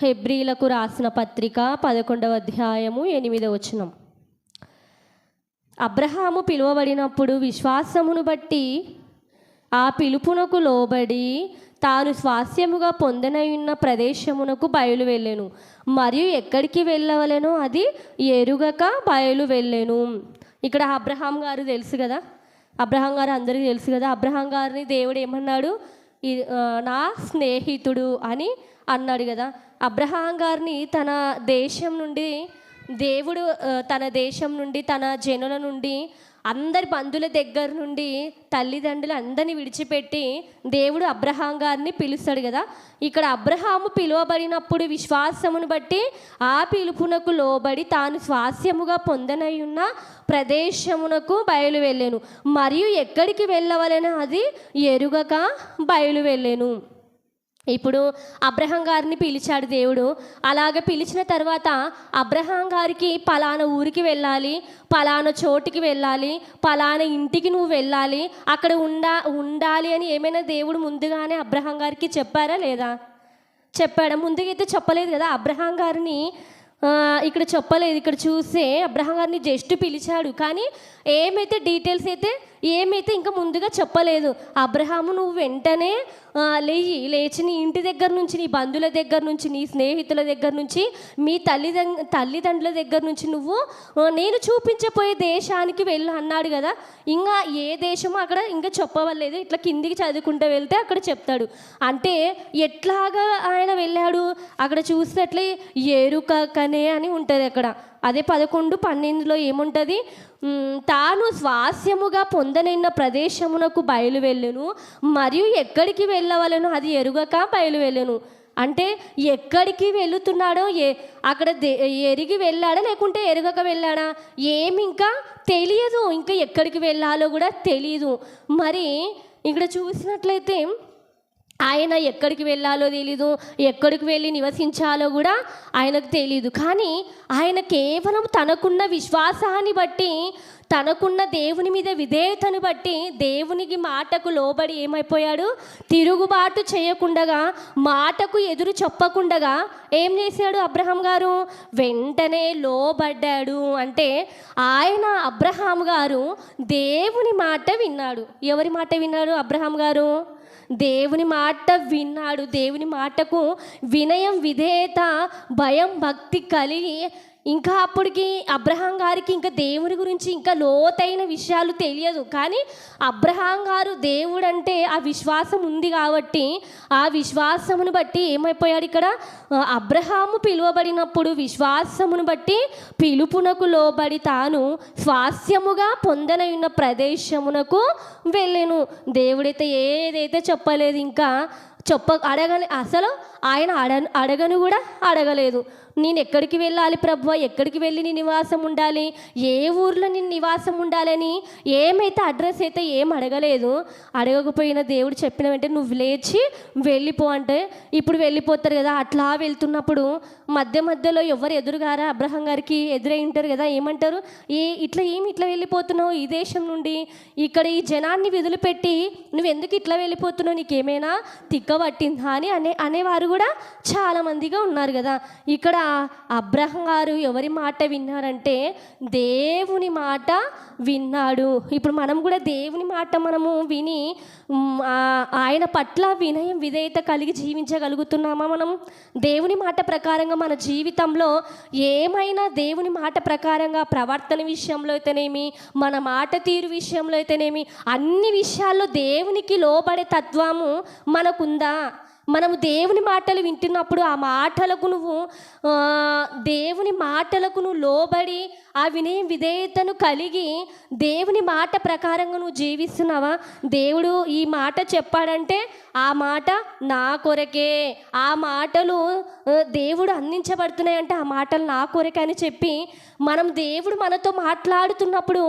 హెబ్రీలకు రాసిన పత్రిక 11వ అధ్యాయము 8వ వచనం. అబ్రహాము పిలువబడినప్పుడు విశ్వాసమును బట్టి ఆ పిలుపునకు లోబడి తాను స్వాస్యముగా పొందనయున్న ప్రదేశమునకు బయలు వెళ్ళెను, మరియు ఎక్కడికి వెళ్ళవలెనో అది ఎరుగక బయలు వెళ్ళెను. ఇక్కడ అబ్రహాం గారు తెలుసు కదా, అబ్రహాం గారు అందరికీ తెలుసు కదా. అబ్రహాం గారిని దేవుడు ఏమన్నాడు? నా స్నేహితుడు అని అన్నాడు కదా. అబ్రహాం గారిని తన దేశం నుండి దేవుడు, తన దేశం నుండి, తన జనుల నుండి, అందరి బంధువుల దగ్గర నుండి, తల్లిదండ్రులు అందరినీ విడిచిపెట్టి దేవుడు అబ్రహాం గారిని పిలుస్తాడు కదా. ఇక్కడ అబ్రహాము పిలువబడినప్పుడు విశ్వాసమును బట్టి ఆ పిలుపునకు లోబడి తాను స్వాస్యముగా పొందనయున్న ప్రదేశమునకు బయలు వెళ్ళాను, మరియు ఎక్కడికి వెళ్ళవలెనో అది ఎరుగక బయలు వెళ్ళాను. ఇప్పుడు అబ్రహాం గారిని పిలిచాడు దేవుడు. అలాగ పిలిచిన తర్వాత అబ్రహాం గారికి పలానా ఊరికి వెళ్ళాలి, పలానా చోటికి వెళ్ళాలి, పలానా ఇంటికి నువ్వు వెళ్ళాలి, అక్కడ ఉండాలి అని ఏమైనా దేవుడు ముందుగానే అబ్రహాం గారికి చెప్పారా లేదా? చెప్పాడా? ముందుకైతే చెప్పలేదు కదా. అబ్రహాం గారిని ఇక్కడ చెప్పలేదు. ఇక్కడ చూస్తే అబ్రహాం గారిని జస్ట్ పిలిచాడు, కానీ ఏమైతే డీటెయిల్స్ అయితే ఏమైతే ఇంకా ముందుగా చెప్పలేదు. అబ్రహాము నువ్వు వెంటనే లేచి నీ ఇంటి దగ్గర నుంచి, నీ బంధువుల దగ్గర నుంచి, నీ స్నేహితుల దగ్గర నుంచి, మీ తల్లిదండ్రుల దగ్గర నుంచి నువ్వు నేను చూపించబోయే దేశానికి వెళ్ళు అన్నాడు కదా. ఇంకా ఏ దేశమో అక్కడ ఇంకా చెప్పవలేదు. ఇట్లా కిందికి చదువుకుంటూ వెళ్తే అక్కడ చెప్తాడు. అంటే ఎట్లాగా ఆయన వెళ్ళాడు? అక్కడ చూసినట్లే ఎరుకకనే అని ఉంటుంది అక్కడ. అదే 11:12 ఏముంటుంది? తాను స్వాస్యముగా పొందనైన ప్రదేశమునకు బయలు వెళ్ళును, మరియు ఎక్కడికి వెళ్ళవలెనో అది ఎరుగక బయలు వెళ్ళును. అంటే ఎక్కడికి వెళుతున్నాడో అక్కడ ఎరిగి వెళ్ళాడా లేకుంటే ఎరుగక వెళ్ళాడా ఏమి ఇంకా తెలియదు. ఇంకా ఎక్కడికి వెళ్ళాలో కూడా తెలియదు. మరి ఇక్కడ చూసినట్లయితే ఆయన ఎక్కడికి వెళ్ళాలో తెలీదు, ఎక్కడికి వెళ్ళి నివసించాలో కూడా ఆయనకు తెలీదు. కానీ ఆయన కేవలం తనకున్న విశ్వాసాన్ని బట్టి, తనకున్న దేవుని మీద విధేయతను బట్టి, దేవునికి మాటకు లోబడి ఏమైపోయాడు? తిరుగుబాటు చేయకుండగా, మాటకు ఎదురు చెప్పకుండగా ఏం చేశాడు అబ్రహాం గారు? వెంటనే లోబడ్డాడు. అంటే ఆయన అబ్రహాం గారు దేవుని మాట విన్నాడు. ఎవరి మాట విన్నాడు అబ్రహాం గారు? దేవుని మాట విన్నాడు. దేవుని మాటకు వినయం, విధేయత, భయం, భక్తి కలిగి, ఇంకా అప్పటికి అబ్రహాం గారికి ఇంకా దేవుని గురించి ఇంకా లోతైన విషయాలు తెలియదు. కానీ అబ్రహాం గారు దేవుడు అంటే ఆ విశ్వాసం ఉంది కాబట్టి ఆ విశ్వాసమును బట్టి ఏమైపోయాడు? ఇక్కడ అబ్రహాము పిలువబడినప్పుడు విశ్వాసమును బట్టి పిలుపునకు లోబడి తాను స్వాస్యముగా పొందనయున్న ప్రదేశమునకు వెళ్ళెను. దేవుడైతే ఏదైతే చెప్పలేదు, ఇంకా అడగని, అసలు ఆయన అడగను కూడా అడగలేదు. నేను ఎక్కడికి వెళ్ళాలి ప్రభువా, ఎక్కడికి వెళ్ళి నీ నివాసం ఉండాలి, ఏ ఊర్లో నేను నివాసం ఉండాలని ఏమైతే అడ్రస్ అయితే ఏం అడగలేదు. అడగకపోయిన దేవుడు చెప్పిన వెంటనే నువ్వు లేచి వెళ్ళిపో అంటే ఇప్పుడు వెళ్ళిపోతారు కదా. అట్లా వెళ్తున్నప్పుడు మధ్యలో ఎవరు ఎదురుగారా అబ్రహాం గారికి ఎదురై ఉంటారు కదా. ఏమంటారు? ఇట్లా వెళ్ళిపోతున్నావు ఈ దేశం నుండి, ఇక్కడ ఈ జనాన్ని వదిలిపెట్టి నువ్వు ఎందుకు ఇట్లా వెళ్ళిపోతున్నావు, నీకేమైనా తిక్క పట్టిందా అని అనేవారు కూడా చాలామందిగా ఉన్నారు కదా. ఇక్కడ అబ్రహాం గారు ఎవరి మాట విన్నారంటే దేవుని మాట విన్నాడు. ఇప్పుడు మనం కూడా దేవుని మాట మనము విని ఆయన పట్ల వినయం, విధేయత కలిగి జీవించగలుగుతున్నామా? మనం దేవుని మాట ప్రకారంగా మన జీవితంలో ఏమైనా దేవుని మాట ప్రకారంగా ప్రవర్తన విషయంలో అయితేనేమి, మన మాట తీరు విషయంలో అయితేనేమి, అన్ని విషయాల్లో దేవునికి లోబడే తత్వము మనకుందా? మనము దేవుని మాటలు వింటున్నప్పుడు ఆ మాటలకు దేవుని మాటలకు నువ్వు లోబడి ఆ వినయ విధేయతను కలిగి దేవుని మాట ప్రకారంగా నువ్వు జీవిస్తున్నావా? దేవుడు ఈ మాట చెప్పాడంటే ఆ మాట నా కొరకే, ఆ మాటలు దేవుడు అందించబడుతున్నాయంటే ఆ మాటలు నా కొరకే అని చెప్పి మనం దేవుడు మనతో మాట్లాడుతున్నప్పుడు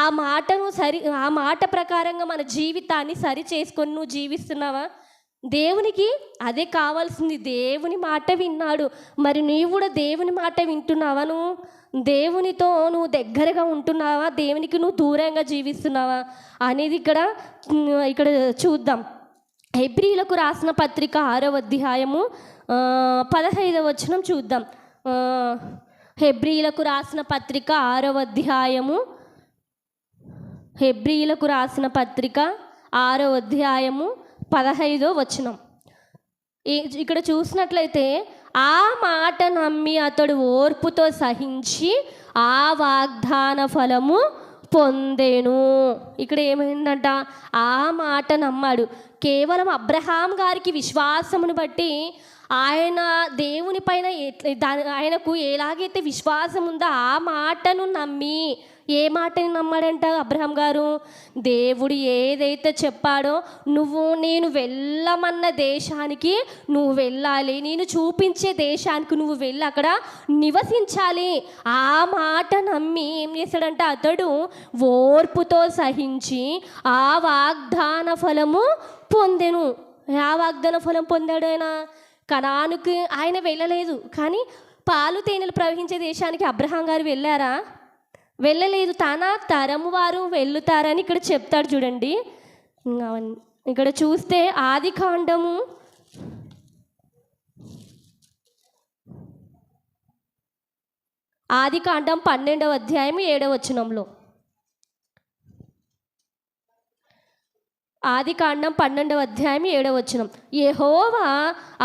ఆ మాట ప్రకారంగా మన జీవితాన్ని సరి చేసుకొని నువ్వు జీవిస్తున్నావా? దేవునికి అదే కావాల్సింది. దేవుని మాట విన్నాడు. మరి నీవు కూడా దేవుని మాట వింటున్నావా? నువ్వు దేవునితో నువ్వు దగ్గరగా ఉంటున్నావా? దేవునికి నువ్వు దూరంగా జీవిస్తున్నావా అనేది ఇక్కడ చూద్దాం. హెబ్రీలకు రాసిన పత్రిక 6వ అధ్యాయము 15వ వచనం చూద్దాం. హెబ్రీలకు రాసిన పత్రిక 6వ అధ్యాయము, హెబ్రీలకు రాసిన పత్రిక 6వ అధ్యాయము 15వ వచనం. ఇక్కడ చూసినట్లయితే, ఆ మాట నమ్మి అతడు ఓర్పుతో సహించి ఆ వాగ్దాన ఫలము పొందెను. ఇక్కడ ఏమైందంట? ఆ మాట నమ్మాడు. కేవలం అబ్రహాం గారికి విశ్వాసమును బట్టి ఆయన దేవుని పైన ఆయనకు ఎలాగైతే విశ్వాసం ఉందో ఆ మాటను నమ్మి, ఏ మాటని నమ్మాడంట అబ్రహాం గారు? దేవుడు ఏదైతే చెప్పాడో, నేను వెళ్ళమన్న దేశానికి నువ్వు వెళ్ళాలి, నేను చూపించే దేశానికి నువ్వు వెళ్ళి అక్కడ నివసించాలి. ఆ మాట నమ్మి ఏం చేశాడంట? అతడు ఓర్పుతో సహించి ఆ వాగ్దాన ఫలము పొందెను. ఆ వాగ్దాన ఫలం పొందాడు ఆయన. కనానుకు ఆయన వెళ్ళలేదు, కానీ పాలు తేనెలు ప్రవహించే దేశానికి అబ్రహాం గారు వెళ్ళారా? వెళ్ళలేదు. తన తరము వారు వెళ్ళుతారని ఇక్కడ చెప్తాడు చూడండి. ఇక్కడ చూస్తే ఆదికాండము 12వ అధ్యాయం 7వ వచనంలో, ఆదికాండం 12వ అధ్యాయం 7వ వచనం, యెహోవా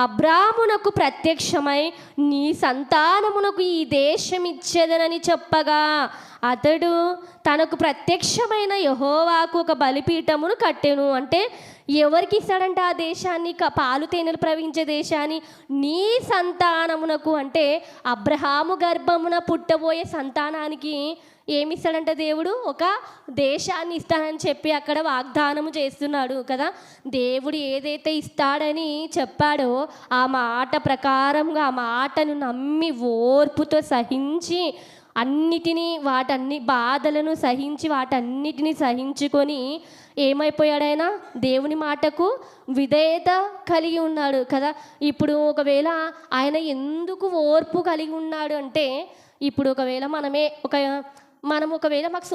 అబ్రామునకు ప్రత్యక్షమై నీ సంతానమునకు ఈ దేశం ఇచ్చేదనని చెప్పగా అతడు తనకు ప్రత్యక్షమైన యెహోవాకు ఒక బలిపీఠమును కట్టెను. అంటే ఎవరికి ఇస్తాడంట ఆ దేశాన్ని? పాలు తేనెలు ప్రవహించే దేశాన్ని నీ సంతానమునకు, అంటే అబ్రహాము గర్భమున పుట్టబోయే సంతానానికి ఏమిస్తాడంట దేవుడు? ఒక దేశాన్ని ఇస్తానని చెప్పి అక్కడ వాగ్దానము చేస్తున్నాడు కదా. దేవుడు ఏదైతే ఇస్తాడని చెప్పాడో ఆ మాట ప్రకారంగా ఆ మాటను నమ్మి ఓర్పుతో సహించి వాటన్ని బాధలను సహించి వాటన్నిటిని సహించుకొని ఏమైపోయాడైనా? దేవుని మాటకు విధేయత కలిగి ఉన్నాడు కదా. ఇప్పుడు ఒకవేళ ఆయన ఎందుకు ఓర్పు కలిగి ఉన్నాడు అంటే, ఇప్పుడు ఒకవేళ మనం ఒకవేళ మాకు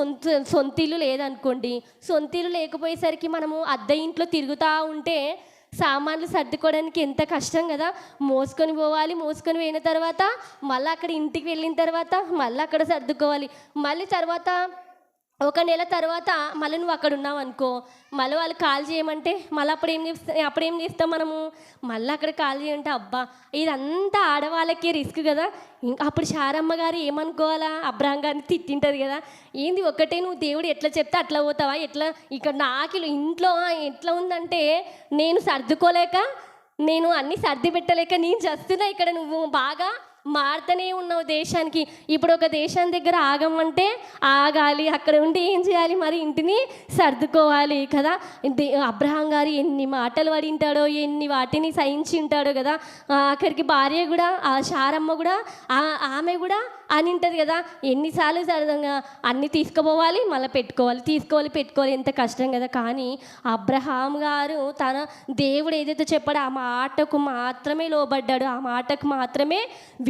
సొంత ఇల్లు లేదనుకోండి, సొంత ఇల్లు లేకపోయేసరికి మనము అద్దె ఇంట్లో తిరుగుతూ ఉంటే సామాన్లు సర్దుకోవడానికి ఎంత కష్టం కదా. మోసుకొని పోవాలి, మోసుకొని పోయిన తర్వాత మళ్ళీ అక్కడ ఇంటికి వెళ్ళిన తర్వాత మళ్ళీ అక్కడ సర్దుకోవాలి. మళ్ళీ తర్వాత ఒక నెల తర్వాత మళ్ళీ నువ్వు అక్కడ ఉన్నావు అనుకో, మళ్ళీ వాళ్ళు కాల్ చేయమంటే మళ్ళీ అప్పుడేం చేస్తాం మనము? మళ్ళీ అక్కడ కాల్ చేయంటే అబ్బా ఇదంతా ఆడవాళ్ళకి రిస్క్ కదా. ఇంకా అప్పుడు శారమ్మ గారు ఏమనుకోవాలా? అబ్రహాం గారిని తిట్టింటుంది కదా, ఏంది ఒకటే నువ్వు దేవుడు ఎట్లా చెప్తే అట్లా పోతావా? ఎట్లా ఇక్కడ నాకు ఇంట్లో ఎట్లా ఉందంటే నేను సర్దుకోలేక, నేను అన్నీ సర్ది పెట్టలేక నేను చేస్తున్నా, ఇక్కడ నువ్వు బాగా మారుతూనే ఉన్నావు దేశానికి. ఇప్పుడు ఒక దేశం దగ్గర ఆగమంటే ఆగాలి, అక్కడ ఉండి ఏం చేయాలి? మరి ఇంటిని సర్దుకోవాలి కదా. అబ్రహాం గారు ఎన్ని మాటలు పడింటాడో, ఎన్ని వాటిని సహించి ఉంటాడో కదా. అక్కడికి భార్య కూడా, ఆ శారమ్మ కూడా, ఆమె కూడా అని ఉంటుంది కదా, ఎన్నిసార్లు సరదంగా అన్నీ తీసుకుపోవాలి, మళ్ళీ పెట్టుకోవాలి, ఎంత కష్టం కదా. కానీ అబ్రహాం గారు తన దేవుడు ఏదైతే చెప్పాడో ఆ మాటకు మాత్రమే లోబడ్డాడు, ఆ మాటకు మాత్రమే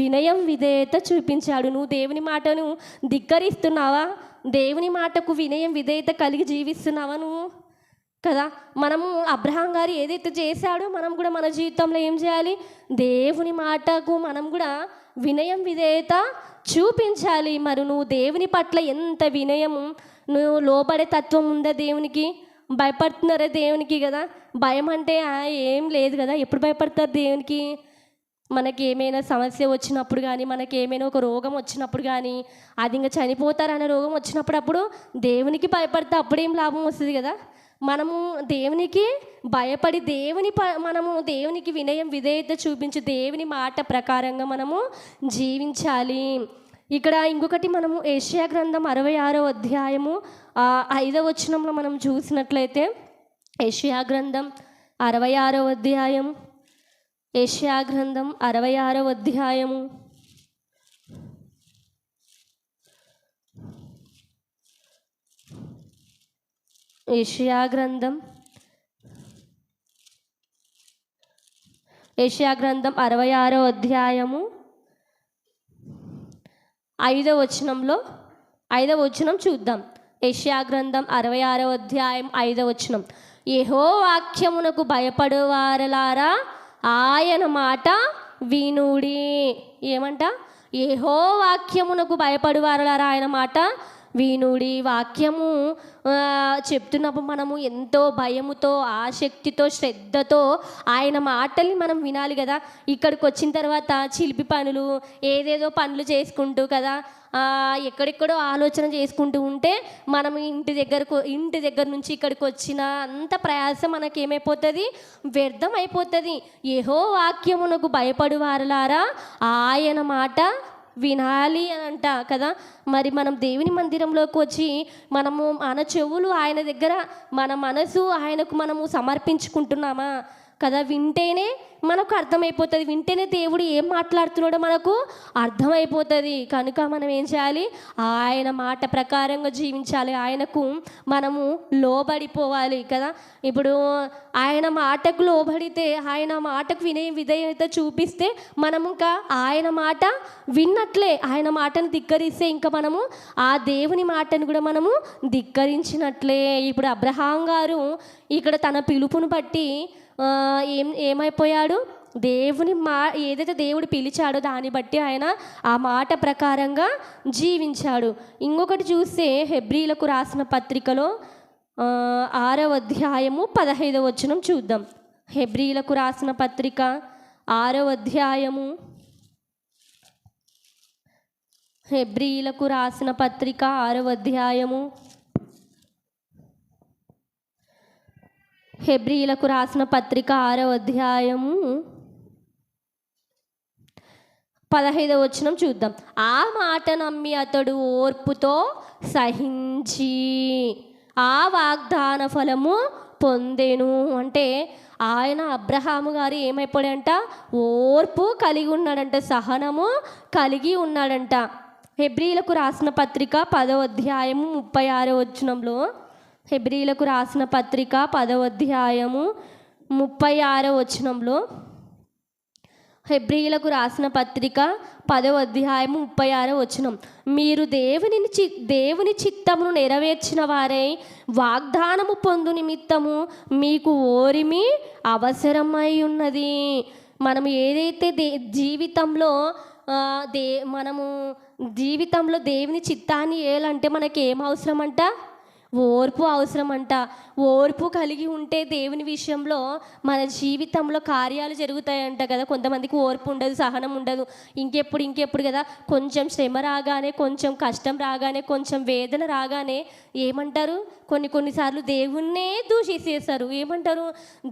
వినయం విధేయత చూపించాడు. నువ్వు దేవుని మాటను ధిక్కరిస్తున్నావా? దేవుని మాటకు వినయం విధేయత కలిగి జీవిస్తున్నావా నువ్వు కదా. మనము అబ్రహాం గారు ఏదైతే చేశాడో మనం కూడా మన జీవితంలో ఏం చేయాలి? దేవుని మాటకు మనం కూడా వినయం విధేయత చూపించాలి. మరి నువ్వు దేవుని పట్ల ఎంత వినయం, నువ్వు లోబడే తత్వం ఉందా దేవునికి? భయపడుతున్నారా దేవునికి కదా? భయం అంటే ఏం లేదు కదా. ఎప్పుడు భయపడతారు దేవునికి? మనకి ఏమైనా సమస్య వచ్చినప్పుడు కానీ, మనకి ఏమైనా ఒక రోగం వచ్చినప్పుడు కానీ, అది ఇంకా చనిపోతారనే రోగం వచ్చినప్పుడు అప్పుడు దేవునికి భయపడితే అప్పుడేం లాభం వస్తుంది కదా. మనము దేవునికి భయపడి మనము దేవునికి వినయం విధేయత చూపించి దేవుని మాట ప్రకారంగా మనము జీవించాలి. ఇక్కడ ఇంకొకటి మనము యెషయా గ్రంథం 66వ అధ్యాయము 5వ వచనంలో మనం చూసినట్లయితే, యెషయా గ్రంథం 66వ అధ్యాయం, యెషయా గ్రంథం 66వ అధ్యాయము యెషయా గ్రంథం 66వ అధ్యాయము 5వ వచనం చూద్దాం. యెషయా గ్రంథం 66వ అధ్యాయం 5వ వచనం, యెహోవా వాక్యమునకు భయపడువారలారా ఆయన మాట వినుడి. ఏమంట? యెహోవా వాక్యమునకు భయపడువారలారా ఆయన మాట వినుడి. వాక్యము చెప్తున్నప్పుడు మనము ఎంతో భయముతో, ఆసక్తితో, శ్రద్ధతో ఆయన మాటల్ని మనం వినాలి కదా. ఇక్కడికి వచ్చిన తర్వాత చిలిపి పనులు, ఏదేదో పనులు చేసుకుంటూ కదా, ఎక్కడెక్కడో ఆలోచన చేసుకుంటూ ఉంటే మనం ఇంటి దగ్గర నుంచి ఇక్కడికి వచ్చిన అంత ప్రయాసం మనకి ఏమైపోతుంది? వ్యర్థం అయిపోతుంది. యెహోవా వాక్యమునకు భయపడువారలారా ఆయన మాట వినాలి అని అంట కదా. మరి మనం దేవుని మందిరంలోకి వచ్చి మనము మన చెవులు ఆయన దగ్గర, మన మనసు ఆయనకు మనము సమర్పించుకుంటున్నామా కదా? వింటేనే మనకు అర్థమైపోతుంది. వింటేనే దేవుడు ఏం మాట్లాడుతున్నాడో మనకు అర్థమైపోతుంది. కనుక మనం ఏం చేయాలి? ఆయన మాట ప్రకారంగా జీవించాలి. ఆయనకు మనము లోబడిపోవాలి కదా. ఇప్పుడు ఆయన మాటకు లోబడితే, ఆయన మాటకు విధేయత చూపిస్తే మనం ఇంకా ఆయన మాట విన్నట్లే. ఆయన మాటను ధిక్కరిస్తే ఇంకా మనము ఆ దేవుని మాటను కూడా మనము ధిక్కరించినట్లే. ఇప్పుడు అబ్రహాం గారు ఇక్కడ తన పిలుపును బట్టి ఏమైపోయాడు? దేవుని ఏదైతే దేవుడు పిలిచాడో దాన్ని బట్టి ఆయన ఆ మాట ప్రకారంగా జీవించాడు. ఇంకొకటి చూస్తే హెబ్రీలకు రాసిన పత్రికలో 6వ అధ్యాయము 15వ వచనం చూద్దాం. హెబ్రీలకు రాసిన పత్రిక 6వ అధ్యాయము, హెబ్రీలకు రాసిన పత్రిక 6వ అధ్యాయము, హెబ్రీలకు రాసిన పత్రిక 6వ అధ్యాయము 15వ వచనం చూద్దాం. ఆ మాట నమ్మి అతడు ఓర్పుతో సహించి ఆ వాగ్దాన ఫలము పొందెను. అంటే ఆయన అబ్రహాము గారు ఏమైపోయాడంట? ఓర్పు కలిగి ఉన్నాడంట, సహనము కలిగి ఉన్నాడంట. హెబ్రీలకు రాసిన పత్రిక 10వ అధ్యాయము 36వ వచనంలో, హెబ్రీలకు రాసిన పత్రిక 10వ అధ్యాయము 36వ వచనంలో, హెబ్రీలకు రాసిన పత్రిక 10వ అధ్యాయము 36వ వచనం, మీరు దేవుని చిత్తమును నెరవేర్చిన వారై వాగ్దానము పొందు నిమిత్తము మీకు ఓరిమి అవసరమై ఉన్నది. మనము ఏదైతే మనము జీవితంలో దేవుని చిత్తాన్ని ఏలంటే మనకి ఏం అవసరం అంట? ఓర్పు అవసరం అంట. ఓర్పు కలిగి ఉంటే దేవుని విషయంలో మన జీవితంలో కార్యాలు జరుగుతాయంట కదా. కొంతమందికి ఓర్పు ఉండదు, సహనం ఉండదు. ఇంకెప్పుడు కదా, కొంచెం శ్రమ రాగానే, కొంచెం కష్టం రాగానే, కొంచెం వేదన రాగానే ఏమంటారు? కొన్నిసార్లు దేవుణ్ణే దూషిసేస్తారు. ఏమంటారు?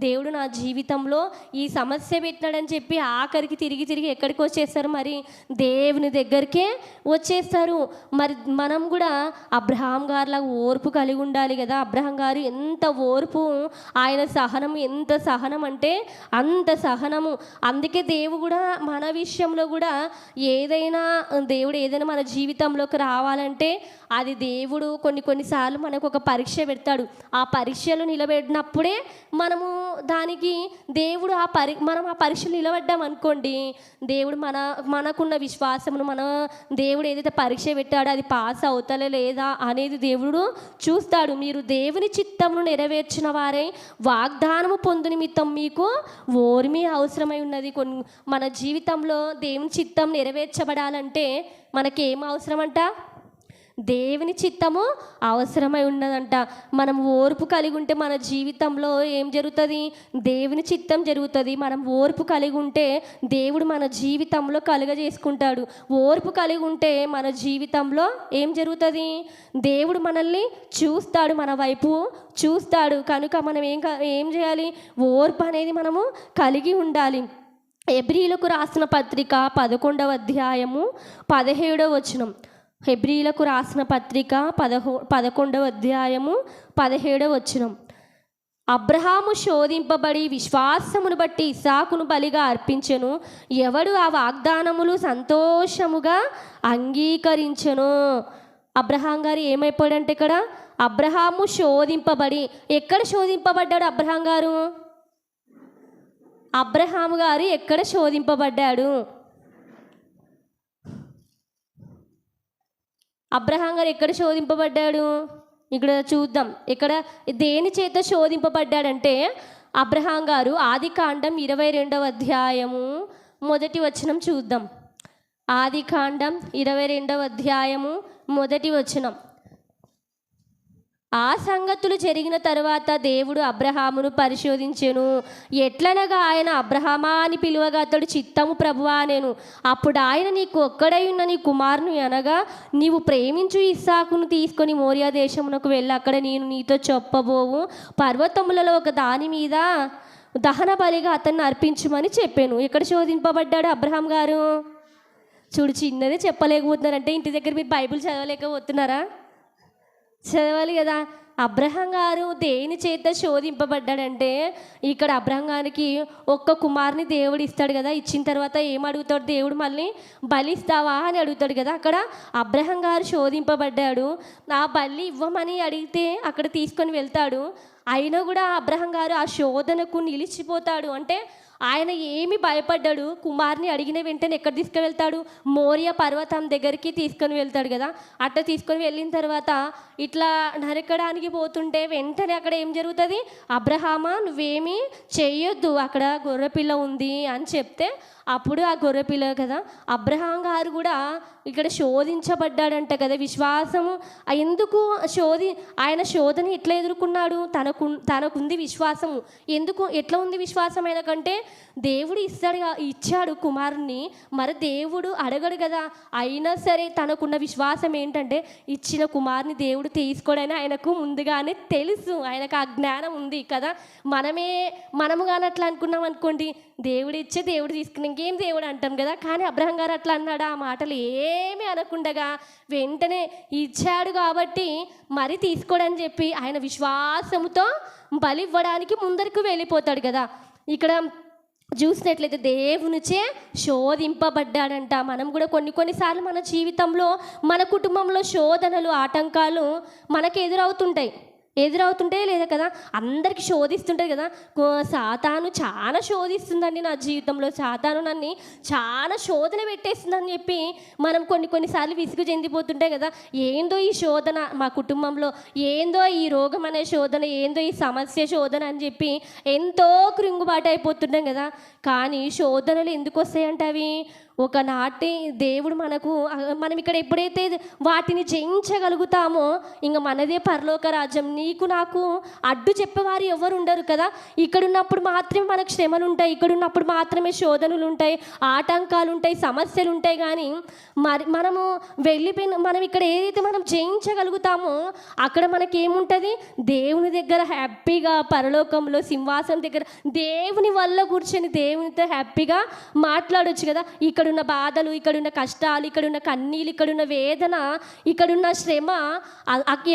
దేవుడు నా జీవితంలో ఈ సమస్య పెట్టాడని చెప్పి ఆఖరికి తిరిగి ఎక్కడికి వచ్చేస్తారు? మరి దేవుని దగ్గరికే వచ్చేస్తారు. మరి మనం కూడా అబ్రహాం గారిలా ఓర్పు కలిగి ఉండాలి కదా. అబ్రహాం గారు ఎంత ఓర్పు, ఆయన సహనం ఎంత సహనం అంటే అంత సహనము. అందుకే దేవుడు కూడా మన విషయంలో కూడా దేవుడు ఏదైనా మన జీవితంలోకి రావాలంటే అది దేవుడు కొన్నిసార్లు మనకు ఒక పరీక్ష పెడతాడు. ఆ పరీక్షలు నిలబెట్టినప్పుడే మనము దానికి దేవుడు మనం ఆ పరీక్షలు నిలబడ్డాం అనుకోండి, దేవుడు మనకున్న విశ్వాసమును దేవుడు ఏదైతే పరీక్ష పెట్టాడో అది పాస్ అవుతలే లేదా అనేది దేవుడు చూస్తాడు. మీరు దేవుని చిత్తమును నెరవేర్చిన వారై వాగ్దానము పొందు నిమిత్తం మీకు ఓర్మి అవసరమై ఉన్నది. మన జీవితంలో దేవుని చిత్తం నెరవేర్చబడాలంటే మనకేం అవసరం అంట? దేవుని చిత్తము అవసరమై ఉన్నదంట. మనం ఓర్పు కలిగి ఉంటే మన జీవితంలో ఏం జరుగుతుంది? దేవుని చిత్తం జరుగుతుంది. మనం ఓర్పు కలిగి ఉంటే దేవుడు మన జీవితంలో కలుగజేసుకుంటాడు. ఓర్పు కలిగి ఉంటే మన జీవితంలో ఏం జరుగుతుంది? దేవుడు మనల్ని చూస్తాడు, మన వైపు చూస్తాడు. కనుక మనం ఏం చేయాలి? ఓర్పు అనేది మనము కలిగి ఉండాలి. హెబ్రీలకు రాసిన పత్రిక 11వ అధ్యాయము 17వ వచనం, హెబ్రీలకు రాసిన పత్రిక 11వ అధ్యాయము 17వ వచనం, అబ్రహాము శోధింపబడి విశ్వాసమును బట్టి ఇస్సాకును బలిగా అర్పించెను. ఎవడు ఆ వాగ్దానములు సంతోషముగా అంగీకరించెను. అబ్రహాం గారు ఏమైపోయాడంటే ఇక్కడ అబ్రహాము శోధింపబడి, ఎక్కడ శోధింపబడ్డాడు అబ్రహాం గారు? అబ్రహాము గారు ఎక్కడ శోధింపబడ్డాడు? అబ్రహాం గారు ఎక్కడ శోధింపబడ్డాడు? ఇక్కడ చూద్దాం. ఇక్కడ దేని చేత శోధింపబడ్డాడంటే అబ్రహాం గారు ఆదికాండం 22వ అధ్యాయము మొదటి వచనం చూద్దాం. ఆదికాండం 22వ అధ్యాయము మొదటి వచనం. ఆ సంగతులు జరిగిన తరువాత దేవుడు అబ్రహామును పరిశోధించెను. ఎట్లనగా ఆయన అబ్రహామా అని పిలువగా అతడు చిత్తము ప్రభువా నేను. అప్పుడు ఆయన నీకు ఒక్కడై ఉన్న నీ కుమారుని అనగా నీవు ప్రేమించు ఇస్సాకును తీసుకొని మోరియా దేశమునకు వెళ్ళి అక్కడ నేను నీతో చెప్పబోవు పర్వతములలో ఒక దాని మీద దహన బలిగా అతన్ని అర్పించమని చెప్పాను. ఎక్కడ శోధింపబడ్డాడు అబ్రహాం గారు? చూడు, చిన్నదే చెప్పలేకపోతున్నారంటే ఇంటి దగ్గర మీరు బైబిల్ చదవలేకపోతున్నారా? చదవాలి కదా. అబ్రహాం గారు దేని చేత శోధింపబడ్డాడంటే, ఇక్కడ అబ్రహాం గారికి ఒక్క కుమారుని దేవుడు ఇస్తాడు కదా. ఇచ్చిన తర్వాత ఏం అడుగుతాడు దేవుడు? మళ్ళీ బలిస్తావా అని అడుగుతాడు కదా. అక్కడ అబ్రహాం గారు శోధింపబడ్డాడు. ఆ బలి ఇవ్వమని అడిగితే అక్కడ తీసుకొని వెళ్తాడు. అయినా కూడా అబ్రహాం గారు ఆ శోధనకు నిలిచిపోతాడు. అంటే ఆయన ఏమి భయపడ్డాడు? కుమార్ని అడిగిన వెంటనే ఎక్కడ తీసుకువెళ్తాడు? మోరియా పర్వతం దగ్గరికి తీసుకొని వెళ్తాడు కదా. అట్లా తీసుకొని వెళ్ళిన తర్వాత ఇట్లా నరకడానికి పోతుంటే వెంటనే అక్కడ ఏం జరుగుతుంది? అబ్రహామా నువ్వేమీ చెయ్యొద్దు, అక్కడ గొర్రెపిల్ల ఉంది అని చెప్తే అప్పుడు ఆ గొర్రెపిల్ల కదా. అబ్రహాం గారు కూడా ఇక్కడ శోధించబడ్డాడంట కదా. విశ్వాసము ఎందుకు ఆయన శోధన ఎట్లా ఎదుర్కొన్నాడు? తనకుంది విశ్వాసము. ఎందుకు ఎట్లా ఉంది విశ్వాసం? ఆయనకంటే దేవుడు ఇచ్చాడు కుమారుణ్ణి, మరి దేవుడు అడగడు కదా. అయినా సరే తనకున్న విశ్వాసం ఏంటంటే ఇచ్చిన కుమారుని దేవుడు తీసుకోడని ఆయనకు ముందుగానే తెలుసు. ఆయనకు ఆ జ్ఞానం ఉంది కదా. మనము కానీ అట్లా అనుకున్నాం అనుకోండి, దేవుడు ఇచ్చే దేవుడు తీసుకుని ఇంకేం దేవుడు అంటాం కదా. కానీ అబ్రహాం గారు అట్లా అన్నాడు. ఆ మాటలు ఏమీ అనకుండగా వెంటనే ఇచ్చాడు కాబట్టి మరి తీసుకోడని చెప్పి ఆయన విశ్వాసంతో బలి ఇవ్వడానికి ముందరికి వెళ్ళిపోతాడు కదా. ఇక్కడ చూసినట్లయితే దేవునిచే శోధింపబడ్డాడంట. మనం కూడా కొన్నిసార్లు మన జీవితంలో మన కుటుంబంలో శోధనలు ఆటంకాలు మనకు ఎదురవుతుంటాయి లేదా కదా. అందరికీ శోధిస్తుంటుంది కదా. సాతాను చాలా శోధిస్తుందండి నా జీవితంలో, సాతాను నన్ను చాలా శోధన పెట్టేస్తుందని చెప్పి మనం కొన్నిసార్లు విసుగు చెందిపోతుంటాయి కదా. ఏందో ఈ శోధన మా కుటుంబంలో, ఏందో ఈ రోగం అనే శోధన, ఏందో ఈ సమస్య శోధన అని చెప్పి ఎంతో కృంగుబాటు అయిపోతుంటాం కదా. కానీ శోధనలు ఎందుకు వస్తాయంటే అవి ఒకనాటి దేవుడు మనం ఇక్కడ ఎప్పుడైతే వాటిని జయించగలుగుతామో ఇంకా మనదే పరలోక రాజ్యం. నీకు నాకు అడ్డు చెప్పేవారు ఎవరు ఉండరు కదా. ఇక్కడున్నప్పుడు మాత్రమే మనకు శ్రమలు ఉంటాయి, ఇక్కడున్నప్పుడు మాత్రమే శోధనలు ఉంటాయి, ఆటంకాలు ఉంటాయి, సమస్యలు ఉంటాయి. కానీ మనం ఇక్కడ ఏదైతే మనం జయించగలుగుతామో అక్కడ మనకి ఏముంటుంది? దేవుని దగ్గర హ్యాపీగా పరలోకంలో సింహాసనం దగ్గర దేవుని వల్ల కూర్చొని దేవునితో హ్యాపీగా మాట్లాడొచ్చు కదా. ఇక్కడున్న బాధలు, ఇక్కడున్న కష్టాలు, ఇక్కడున్న కన్నీళ్ళు, ఇక్కడున్న వేదన, ఇక్కడున్న శ్రమ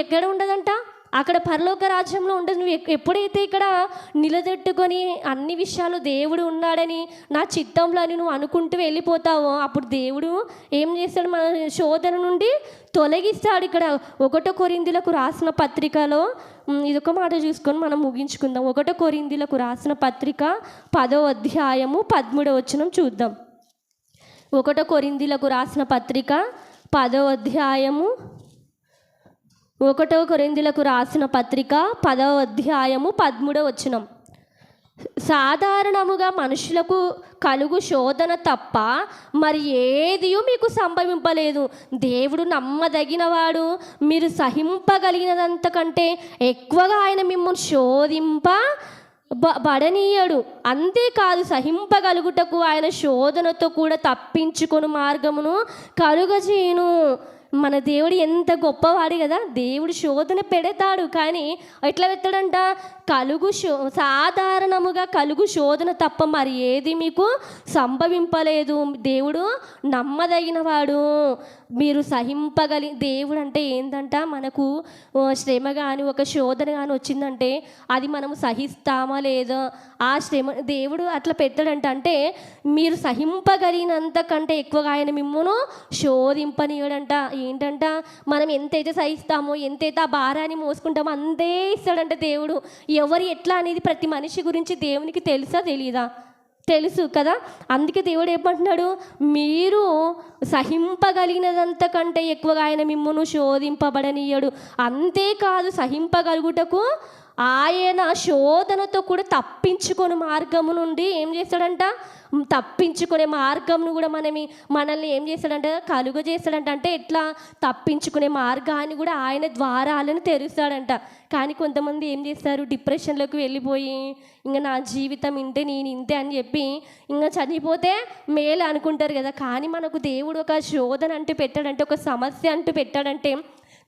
ఎక్కడ ఉండదంట? అక్కడ పరలోక రాజ్యంలో ఉండదు. నువ్వు ఎప్పుడైతే ఇక్కడ నిలదెట్టుకొని అన్ని విషయాలు దేవుడు ఉన్నాడని నా చిత్తంలో అని నువ్వు అనుకుంటూ వెళ్ళిపోతావో అప్పుడు దేవుడు ఏం చేస్తాడు? మన శోధన నుండి తొలగిస్తాడు. ఇక్కడ 1 కొరింథీయులకు రాసిన పత్రికలో ఇదొక మాట చూసుకొని మనం ముగించుకుందాం. 1 కొరింథీయులకు రాసిన పత్రిక 10వ అధ్యాయము 13వ వచనం చూద్దాం. 1 కొరింథీయులకు రాసిన పత్రిక 10వ అధ్యాయము 1 కొరింథీయులకు రాసిన పత్రిక 10వ అధ్యాయము 13వ వచనం. సాధారణముగా మనుషులకు కలుగు శోధన తప్ప మరి ఏదియూ మీకు సంభవింపలేదు. దేవుడు నమ్మదగినవాడు, మీరు సహింపగలిగినదంతకంటే ఎక్కువగా ఆయన మిమ్మల్ని బడనీయడు. అంతేకాదు సహింపగలుగుటకు ఆయన శోధనతో కూడా తప్పించుకొని మార్గమును కలుగజేయును. మన దేవుడు ఎంత గొప్పవాడు కదా. దేవుడు శోధన పెడతాడు, కానీ ఎట్లా పెడతాడంట? సాధారణముగా కలుగు శోధన తప్ప మరి ఏది మీకు సంభవింపలేదు. దేవుడు నమ్మదగినవాడు, మీరు దేవుడు అంటే ఏంటంట? మనకు శ్రమ కానీ ఒక శోధన కానీ వచ్చిందంటే అది మనము సహిస్తామా లేదా? ఆ శ్రమ దేవుడు అట్లా పెట్టాడంట. అంటే మీరు సహింపగలిగినంత కంటే ఎక్కువగా ఆయన మిమ్మల్ని శోధింపనీయడంట. ఏంటంట? మనం ఎంతైతే సహిస్తామో, ఎంతైతే ఆ భారాన్ని మోసుకుంటామో అంతే ఇస్తాడంట దేవుడు. ఎవరు ఎట్లా అనేది ప్రతి మనిషి గురించి దేవునికి తెలుసా తెలీదా? తెలుసు కదా. అందుకే దేవుడు ఏమంటున్నాడు? మీరు సహింపగలిగినదంతకంటే ఎక్కువగా ఆయన మిమ్మల్ని శోధింపబడనీయడు. అంతేకాదు సహింపగలుగుటకు ఆయన శోధనతో కూడా తప్పించుకొని మార్గము నుండి ఏం చేస్తాడంట, తప్పించుకునే మార్గంను కూడా మనల్ని ఏం చేస్తాడంట, కలుగ చేస్తాడంట. అంటే ఎట్లా తప్పించుకునే మార్గాన్ని కూడా ఆయన ద్వారాలను తెరుస్తాడంట. కానీ కొంతమంది ఏం చేస్తారు, డిప్రెషన్లోకి వెళ్ళిపోయి ఇంకా నా జీవితం ఇంతే, నేను ఇంతే అని చెప్పి ఇంకా చనిపోతే మేలు అనుకుంటారు కదా. కానీ మనకు దేవుడు ఒక శోధన అంటూ పెట్టాడంటే, ఒక సమస్య అంటూ పెట్టాడంటే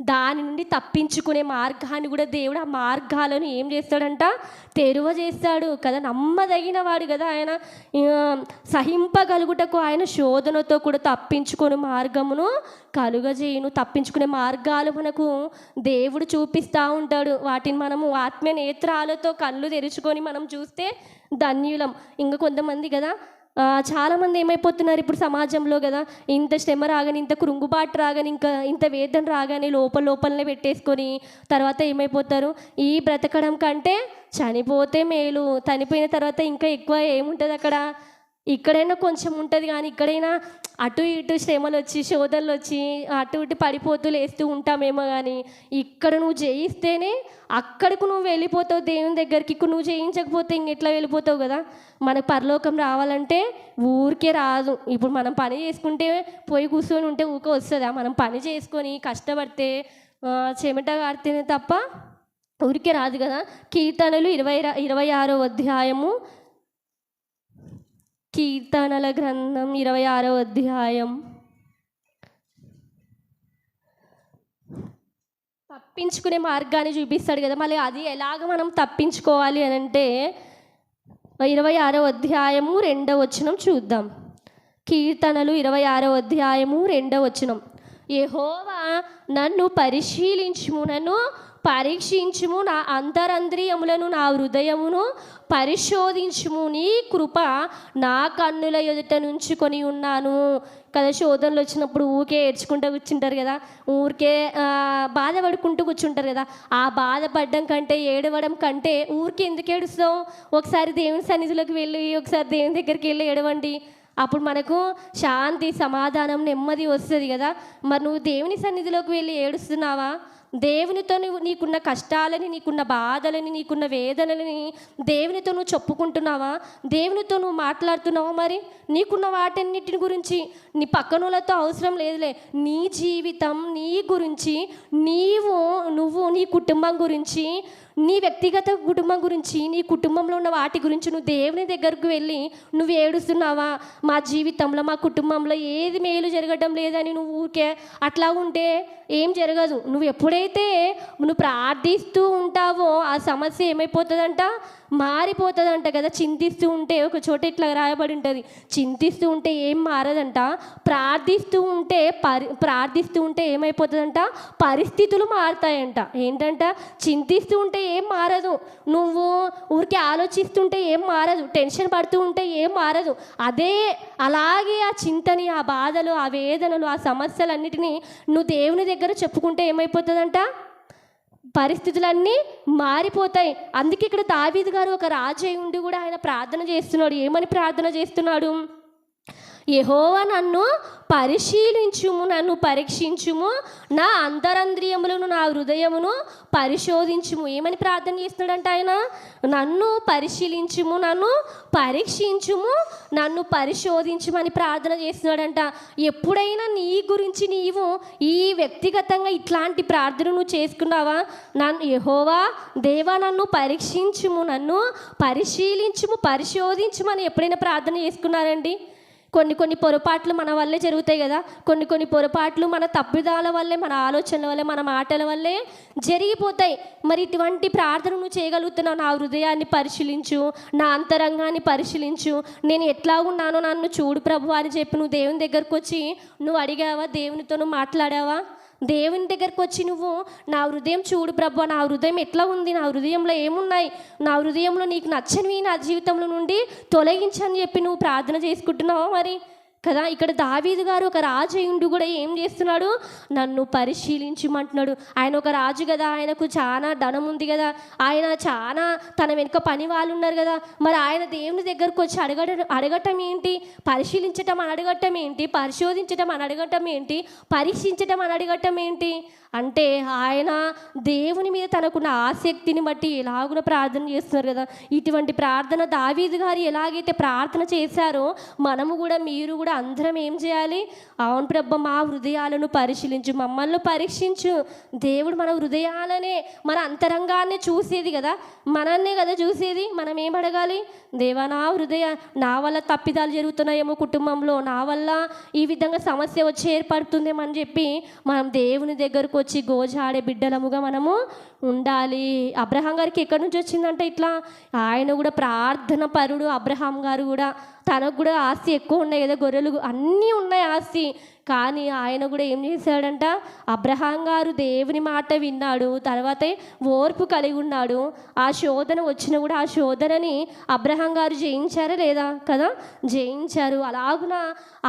దాని నుండి తప్పించుకునే మార్గాన్ని కూడా దేవుడు ఆ మార్గాలను ఏం చేస్తాడంట, తెరువ చేస్తాడు కదా. నమ్మదగిన వాడు కదా ఆయన. సహింపగలుగుటకు ఆయన శోధనతో కూడా తప్పించుకునే మార్గమును కలుగజేయును. తప్పించుకునే మార్గాలు మనకు దేవుడు చూపిస్తూ ఉంటాడు. వాటిని మనము ఆత్మీయ నేత్రాలతో కళ్ళు తెరుచుకొని మనం చూస్తే ధన్యులం. ఇంకా కొంతమంది కదా, చాలామంది ఏమైపోతున్నారు ఇప్పుడు సమాజంలో కదా, ఇంత శ్రమ రాగానే, ఇంత కృంగుబాటు రాగానే, ఇంకా ఇంత వేదన రాగానే లోపలనే పెట్టేసుకొని తర్వాత ఏమైపోతారు, ఈ బ్రతకడం కంటే చనిపోతే మేలు, చనిపోయిన తర్వాత ఇంకా ఎక్కువ ఏముంటుంది అక్కడ, ఇక్కడైనా కొంచెం ఉంటుంది కానీ ఇక్కడైనా అటు ఇటు శ్రమలు వచ్చి శోధనలు వచ్చి అటు ఇటు పడిపోతూ లేస్తూ ఉంటామేమో. కానీ ఇక్కడ నువ్వు జయిస్తేనే అక్కడికి నువ్వు వెళ్ళిపోతావు దేవుని దగ్గరికి. నువ్వు జయించకపోతే ఇంకెట్లా వెళ్ళిపోతావు కదా. మనకు పరలోకం రావాలంటే ఊరికే రాదు. ఇప్పుడు మనం పని చేసుకుంటే పోయి కూర్చొని ఉంటే ఊరికే వస్తుందా? మనం పని చేసుకొని కష్టపడితే చెమట కాడితేనే తప్ప ఊరికే రాదు కదా. కీర్తనలు 26వ అధ్యాయము, కీర్తనల గ్రంథం 26వ అధ్యాయం. తప్పించుకునే మార్గాన్ని చూపిస్తాడు కదా. మళ్ళీ అది ఎలాగ మనం తప్పించుకోవాలి అని అంటే 26వ అధ్యాయము 2వ వచనం చూద్దాం. కీర్తనలు 26వ అధ్యాయము 2వ వచనం. యెహోవా నన్ను పరిశీలించుము, నన్ను పరీక్షించుము, నా అంతరంద్రియములను నా హృదయమును పరిశోధించుము, నీ కృప నా కన్నుల ఎదుట నుంచుకొని ఉన్నాను కదా. శోధనలు వచ్చినప్పుడు ఊరికే ఏడ్చుకుంటూ కూర్చుంటారు కదా, ఊరికే బాధపడుకుంటూ కూర్చుంటారు కదా. ఆ బాధపడడం కంటే ఏడవడం కంటే ఊరికే ఎందుకు ఏడుస్తావు? ఒకసారి దేవుని సన్నిధిలోకి వెళ్ళి ఒకసారి దేవుని దగ్గరికి వెళ్ళి ఏడవండి. అప్పుడు మనకు శాంతి, సమాధానం, నెమ్మది వస్తుంది కదా. మరి నువ్వు దేవుని సన్నిధిలోకి వెళ్ళి ఏడుస్తున్నావా? దేవునితో నీకున్న కష్టాలని, నీకున్న బాధలని, నీకున్న వేదనలని దేవునితో నువ్వు చెప్పుకుంటున్నావా? దేవునితో నువ్వు మాట్లాడుతున్నావా? మరి నీకున్న వాటన్నిటిని గురించి నీ పక్కనోళ్ళతో అవసరం లేదులే. నీ జీవితం, నీ గురించి, నువ్వు నీ కుటుంబం గురించి, నీ వ్యక్తిగత కుటుంబం గురించి, నీ కుటుంబంలో ఉన్న వాటి గురించి నువ్వు దేవుని దగ్గరకు వెళ్ళి నువ్వు ఏడుస్తున్నావా? మా జీవితంలో, మా కుటుంబంలో ఏది మేలు జరగడం లేదని నువ్వు ఊరికే అట్లా ఉంటే ఏం జరగదు. నువ్వు ఎప్పుడైతే నువ్వు ప్రార్థిస్తూ ఉంటావో ఆ సమస్య ఏమైపోతుందంట, మారిపోతుందంట కదా. చింతిస్తూ ఉంటే ఒక చోట ఇట్లా రాయబడి ఉంటుంది, చింతిస్తూ ఉంటే ఏం మారదంట, ప్రార్థిస్తూ ఉంటే ఏమైపోతుందంట, పరిస్థితులు మారుతాయంట. ఏంటంట, చింతిస్తూ ఉంటే ఏం మారదు, నువ్వు ఊరికే ఆలోచిస్తుంటే ఏం మారదు, టెన్షన్ పడుతూ ఉంటే ఏం మారదు. అలాగే ఆ చింతని, ఆ బాధలు, ఆ వేదనలు, ఆ సమస్యలన్నిటినీ నువ్వు దేవుని దగ్గర చెప్పుకుంటే ఏమైపోతుందంట, పరిస్థితులన్నీ మారిపోతాయి. అందుకే ఇక్కడ దావీదు గారు ఒక రాజు ఉండి కూడా ఆయన ప్రార్థన చేస్తున్నాడు. ఏమని ప్రార్థన చేస్తున్నాడు? యెహోవా నన్ను పరిశీలించుము, నన్ను పరీక్షించుము, నా అంతరంద్రియములను నా హృదయమును పరిశోధించుము. ఏమని ప్రార్థన చేస్తున్నాడంట ఆయన? నన్ను పరిశీలించుము, నన్ను పరీక్షించుము, నన్ను పరిశోధించుమని ప్రార్థన చేస్తున్నాడంట. ఎప్పుడైనా నీ గురించి నీవు ఈ వ్యక్తిగతంగా ఇట్లాంటి ప్రార్థన నువ్వు చేసుకున్నావా? యెహోవా దేవా నన్ను పరీక్షించుము, నన్ను పరిశీలించుము, పరిశోధించుమని ఎప్పుడైనా ప్రార్థన చేసుకున్నారండి? కొన్ని పొరపాట్లు మన వల్లే జరుగుతాయి కదా. కొన్ని పొరపాట్లు మన తప్పిదాల వల్లే, మన ఆలోచనల వల్లే, మన మాటల వల్లే జరిగిపోతాయి. మరి ఇటువంటి ప్రార్థన నువ్వు చేయగలుగుతున్నావు? నా హృదయాన్ని పరిశీలించు, నా అంతరంగాన్ని పరిశీలించు, నేను ఎట్లా ఉన్నానో నన్ను చూడు ప్రభు అని చెప్పి నువ్వు దేవుని దగ్గరకు వచ్చి నువ్వు అడిగావా? దేవునితో నువ్వు మాట్లాడావా? దేవుని దగ్గరకు వచ్చి నువ్వు నా హృదయం చూడు ప్రభు, నా హృదయం ఎట్లా ఉంది, నా హృదయంలో ఏమున్నాయి, నా హృదయంలో నీకు నచ్చనివి నా జీవితంలో నుండి తొలగించని చెప్పి నువ్వు ప్రార్థన చేసుకుంటున్నావా? మరి కదా. ఇక్కడ దావీదు గారు ఒక రాజు అయ్యుండి కూడా ఏం చేస్తున్నాడు, నన్ను పరిశీలించమంటున్నాడు. ఆయన ఒక రాజు కదా, ఆయనకు చాలా ధనం ఉంది కదా, ఆయన చాలా తన వెనుక పని వాళ్ళు ఉన్నారు కదా, మరి ఆయన దేవుని దగ్గరకు వచ్చి అడగటం ఏంటి, పరిశీలించటం అని అడగటం ఏంటి, పరిశోధించటం అని అడగటం ఏంటి, పరీక్షించటం అని అడగటం ఏంటి అంటే ఆయన దేవుని మీద తనకున్న ఆసక్తిని బట్టి ఎలాగున ప్రార్థన చేస్తున్నారు కదా. ఇటువంటి ప్రార్థన దావీదు గారు ఎలాగైతే ప్రార్థన చేశారో మనము కూడా, మీరు కూడా అందరం ఏం చేయాలి, అవును ప్రభ మా హృదయాలను పరిశీలించు, మమ్మల్ని పరీక్షించు. దేవుడు మన హృదయాలనే, మన అంతరంగాన్ని చూసేది కదా, మనన్నే కదా చూసేది. మనం ఏం అడగాలి, దేవా నా హృదయ, నా వల్ల తప్పిదాలు జరుగుతున్నాయేమో కుటుంబంలో, నా వల్ల ఈ విధంగా సమస్య వచ్చి ఏర్పడుతుందేమో అని చెప్పి మనం దేవుని దగ్గరకు వచ్చి గోజాడే బిడ్డలముగా మనము ఉండాలి. అబ్రహాం గారికి ఎక్కడి నుంచి వచ్చిందంటే ఇట్లా, ఆయన కూడా ప్రార్థన పరుడు. అబ్రహాం గారు కూడా తనకు కూడా ఆస్తి ఎక్కువ ఉన్నాయి కదా, గొర్రెలు అన్నీ ఉన్నాయి ఆస్తి, కానీ ఆయన కూడా ఏం చేశాడంట, అబ్రహాం గారు దేవుని మాట విన్నాడు, తర్వాతే ఓర్పు కలిగి ఉన్నాడు. ఆ శోధన వచ్చినా కూడా ఆ శోధనని అబ్రహాం గారు జయించారా లేదా కదా, జయించారు. అలాగున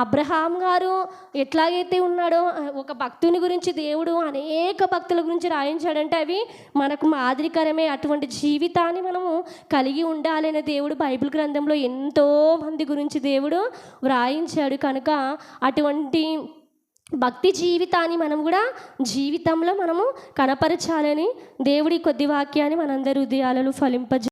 అబ్రహాం గారు ఎట్లాగైతే ఉన్నాడో, ఒక భక్తుని గురించి దేవుడు అనేక భక్తుల గురించి రాయించాడంటే అవి మనకు మాదిరికరమే. అటువంటి జీవితాన్ని మనము కలిగి ఉండాలనే దేవుడు బైబిల్ గ్రంథంలో ఎంతో మంది గురించి దేవుడు వ్రాయించాడు. కనుక అటువంటి భక్తి జీవితాన్ని మనం కూడా జీవితంలో మనము కనపరచాలని దేవుడి కొద్ది వాక్యాన్ని మనందరి హృదయాలలో ఫలింపజే